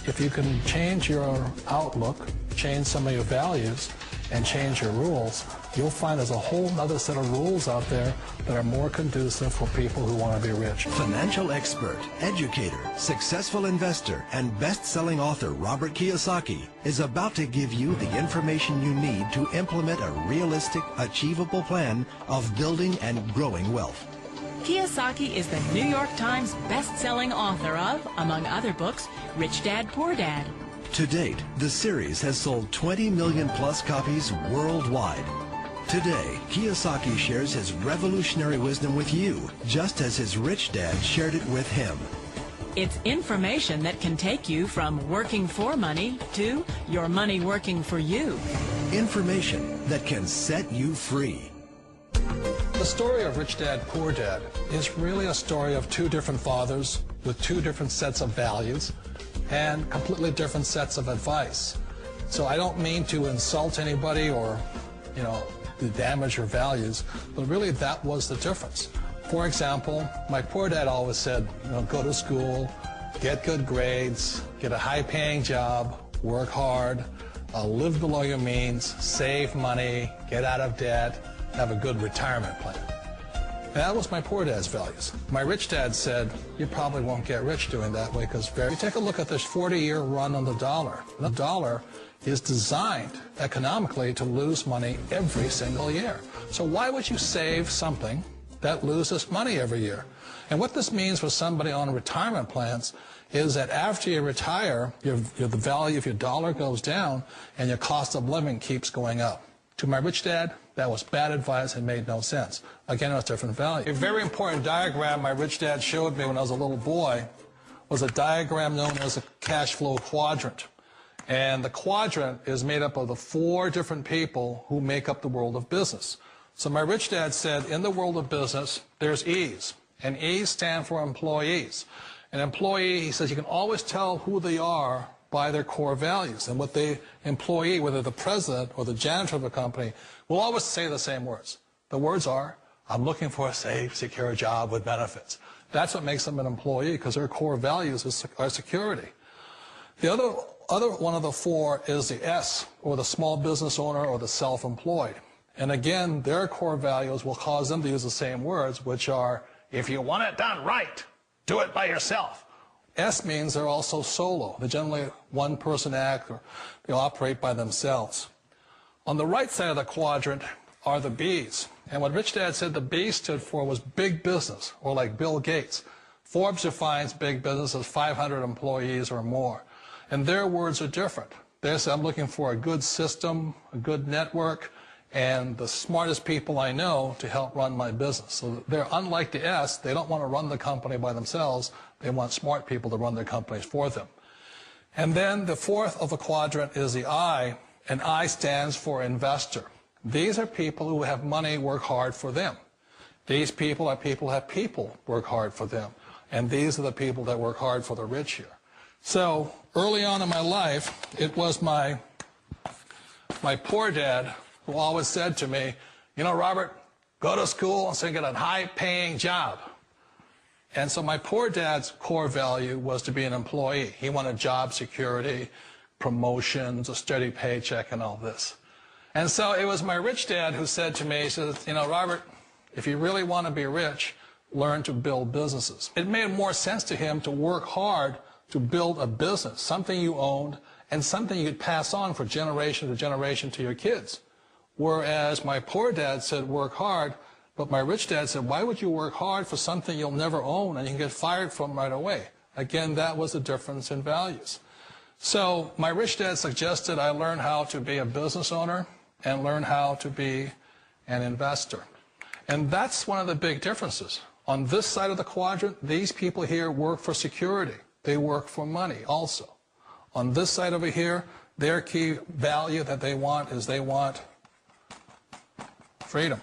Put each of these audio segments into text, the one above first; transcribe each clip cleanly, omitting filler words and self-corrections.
if you can change your outlook, change some of your values, and change your rules, you'll find there's a whole other set of rules out there that are more conducive for people who want to be rich. Financial expert, educator, successful investor, and best-selling author Robert Kiyosaki is about to give you the information you need to implement a realistic, achievable plan of building and growing wealth. Kiyosaki is the New York Times best-selling author of, among other books, Rich Dad, Poor Dad. To date, the series has sold 20 million plus copies worldwide. Today, Kiyosaki shares his revolutionary wisdom with you, just as his rich dad shared it with him. It's information that can take you from working for money to your money working for you. Information that can set you free. The story of Rich Dad, Poor Dad is really a story of two different fathers with two different sets of values and completely different sets of advice. So I don't mean to insult anybody or, to damage your values, but really that was the difference. For example, my poor dad always said, go to school, get good grades, get a high-paying job, work hard, live below your means, save money, get out of debt, have a good retirement plan. That was my poor dad's values. My rich dad said, you probably won't get rich doing that way because you take a look at this 40-year run on the dollar. The dollar is designed economically to lose money every single year. So why would you save something that loses money every year? And what this means for somebody on retirement plans is that after you retire, the value of your dollar goes down and your cost of living keeps going up. To my rich dad, that was bad advice and made no sense. Again, it was different value. A very important diagram my rich dad showed me when I was a little boy was a diagram known as a cash flow quadrant. And the quadrant is made up of the four different people who make up the world of business. So my rich dad said, in the world of business, there's E's. And E's stand for employees. An employee, he says, you can always tell who they are by their core values. And what the employee, whether the president or the janitor of a company, will always say the same words. The words are, I'm looking for a safe, secure job with benefits. That's what makes them an employee, because their core values are security. The other one of the four is the S, or the small business owner or the self-employed. And again, their core values will cause them to use the same words, which are, if you want it done right, do it by yourself. S means they're also solo. They're generally one-person act, or they operate by themselves. On the right side of the quadrant are the B's. And what Rich Dad said the B stood for was big business, or like Bill Gates. Forbes defines big business as 500 employees or more. And their words are different. They say, I'm looking for a good system, a good network, and the smartest people I know to help run my business. So they're unlike the S. They don't want to run the company by themselves. They want smart people to run their companies for them. And then the fourth of the quadrant is the I, and I stands for investor. These are people who have money work hard for them. These people are people who have people work hard for them. And these are the people that work hard for the rich here. So early on in my life, it was my poor dad who always said to me, Robert, go to school and so you get a high-paying job. And so my poor dad's core value was to be an employee. He wanted job security, promotions, a steady paycheck, and all this. And so it was my rich dad who said to me, he says, Robert, if you really want to be rich, learn to build businesses. It made more sense to him to work hard to build a business, something you owned, and something you could pass on for generation to generation to your kids. Whereas my poor dad said, work hard, but my rich dad said, why would you work hard for something you'll never own and you can get fired from right away? Again, that was the difference in values. So my rich dad suggested I learn how to be a business owner and learn how to be an investor. And that's one of the big differences. On this side of the quadrant, these people here work for security. They work for money also. On this side over here, their key value that they want is they want freedom.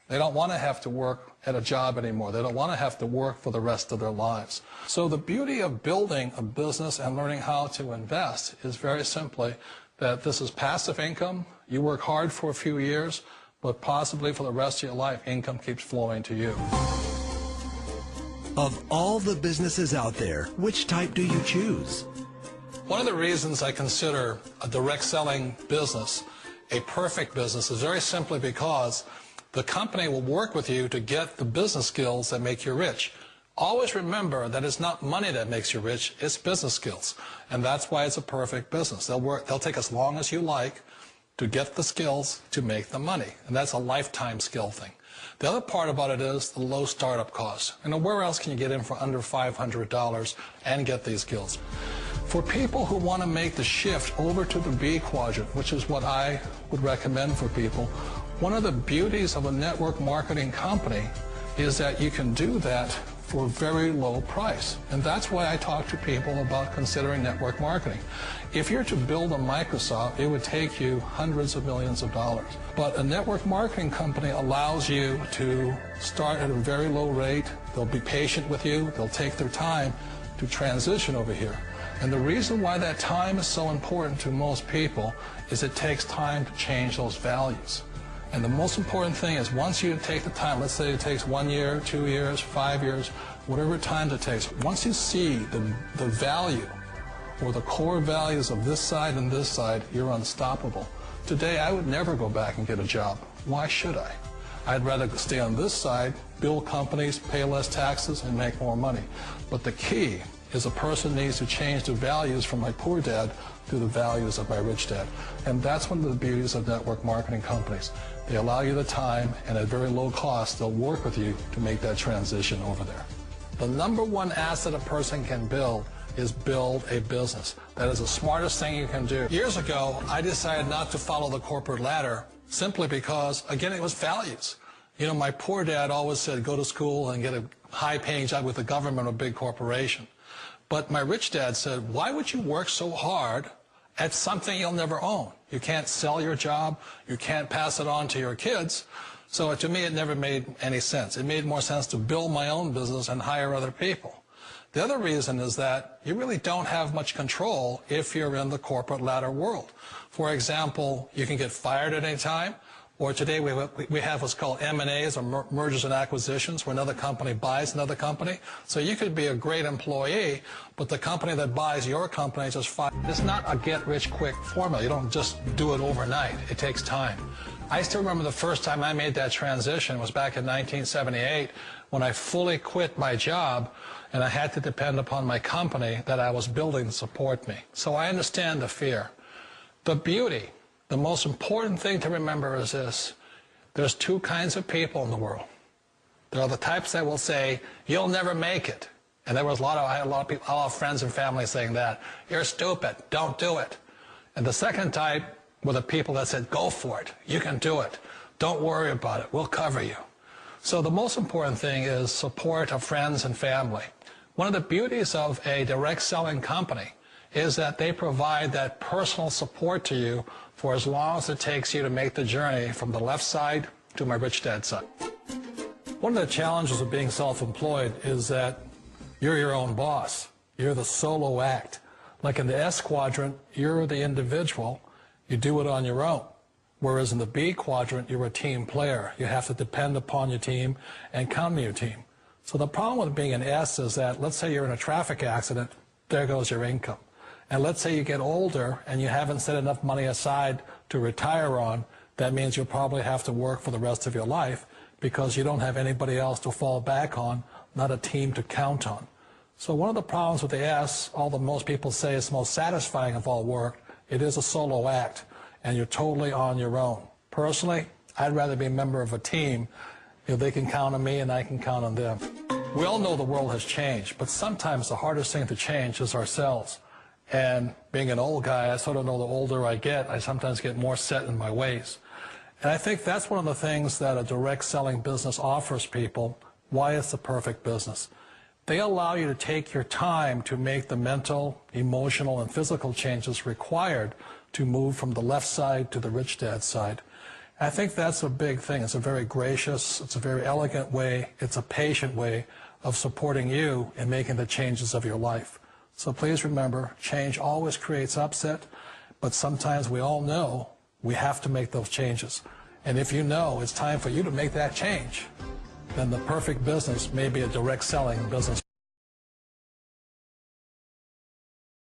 They don't want to have to work at a job anymore. They don't want to have to work for the rest of their lives. So the beauty of building a business and learning how to invest is very simply that this is passive income. You work hard for a few years, but possibly for the rest of your life, income keeps flowing to you. Of all the businesses out there, which type do you choose? One of the reasons I consider a direct selling business a perfect business is very simply because the company will work with you to get the business skills that make you rich. Always remember that it's not money that makes you rich, it's business skills. And that's why it's a perfect business. They'll take as long as you like to get the skills to make the money. And that's a lifetime skill thing. The other part about it is the low startup cost. Where else can you get in for under $500 and get these skills? For people who want to make the shift over to the B quadrant, which is what I would recommend for people, one of the beauties of a network marketing company is that you can do that for a very low price. And that's why I talk to people about considering network marketing. If you're to build a Microsoft, it would take you hundreds of millions of dollars. But a network marketing company allows you to start at a very low rate. They'll be patient with you. They'll take their time to transition over here. And the reason why that time is so important to most people is it takes time to change those values. And the most important thing is once you take the time, let's say it takes 1 year, 2 years, 5 years, whatever time it takes, once you see the value or the core values of this side and this side, you're unstoppable. Today, I would never go back and get a job. Why should I? I'd rather stay on this side, build companies, pay less taxes, and make more money. But the key is a person needs to change the values from my poor dad to the values of my rich dad. And that's one of the beauties of network marketing companies. They allow you the time, and at very low cost, they'll work with you to make that transition over there. The number one asset a person can build is build a business. That is the smartest thing you can do. Years ago, I decided not to follow the corporate ladder simply because, again, it was values. My poor dad always said, go to school and get a high-paying job with the government or a big corporation. But my rich dad said, why would you work so hard at something you'll never own? You can't sell your job. You can't pass it on to your kids. So to me, it never made any sense. It made more sense to build my own business and hire other people. The other reason is that you really don't have much control if you're in the corporate ladder world. For example, you can get fired at any time. Or today we have what's called M&As, or mergers and acquisitions, where another company buys another company. So you could be a great employee, but the company that buys your company just fires. It's not a get-rich-quick formula. You don't just do it overnight. It takes time. I still remember the first time I made that transition was back in 1978 when I fully quit my job and I had to depend upon my company that I was building to support me. So I understand the fear. The beauty. The most important thing to remember is this. There's two kinds of people in the world. There are the types that will say, you'll never make it. And I had a lot of friends and family saying that. You're stupid. Don't do it. And the second type were the people that said, go for it. You can do it. Don't worry about it. We'll cover you. So the most important thing is support of friends and family. One of the beauties of a direct selling company is that they provide that personal support to you for as long as it takes you to make the journey from the left side to my rich dad side. One of the challenges of being self-employed is that you're your own boss. You're the solo act. Like in the S quadrant, you're the individual. You do it on your own. Whereas in the B quadrant, you're a team player. You have to depend upon your team and count on your team. So the problem with being an S is that, let's say you're in a traffic accident, there goes your income. And let's say you get older and you haven't set enough money aside to retire on, that means you'll probably have to work for the rest of your life because you don't have anybody else to fall back on, not a team to count on. So one of the problems with the S, although most people say it's the most satisfying of all work, it is a solo act and you're totally on your own. Personally, I'd rather be a member of a team if they can count on me and I can count on them. We all know the world has changed, but sometimes the hardest thing to change is ourselves. And being an old guy, I sort of know the older I get, I sometimes get more set in my ways. And I think that's one of the things that a direct selling business offers people, why it's the perfect business. They allow you to take your time to make the mental, emotional, and physical changes required to move from the left side to the rich dad side. I think that's a big thing. It's a very gracious, it's a very elegant way, it's a patient way of supporting you in making the changes of your life. So please remember, change always creates upset, but sometimes we all know we have to make those changes. And if you know it's time for you to make that change, then the perfect business may be a direct selling business.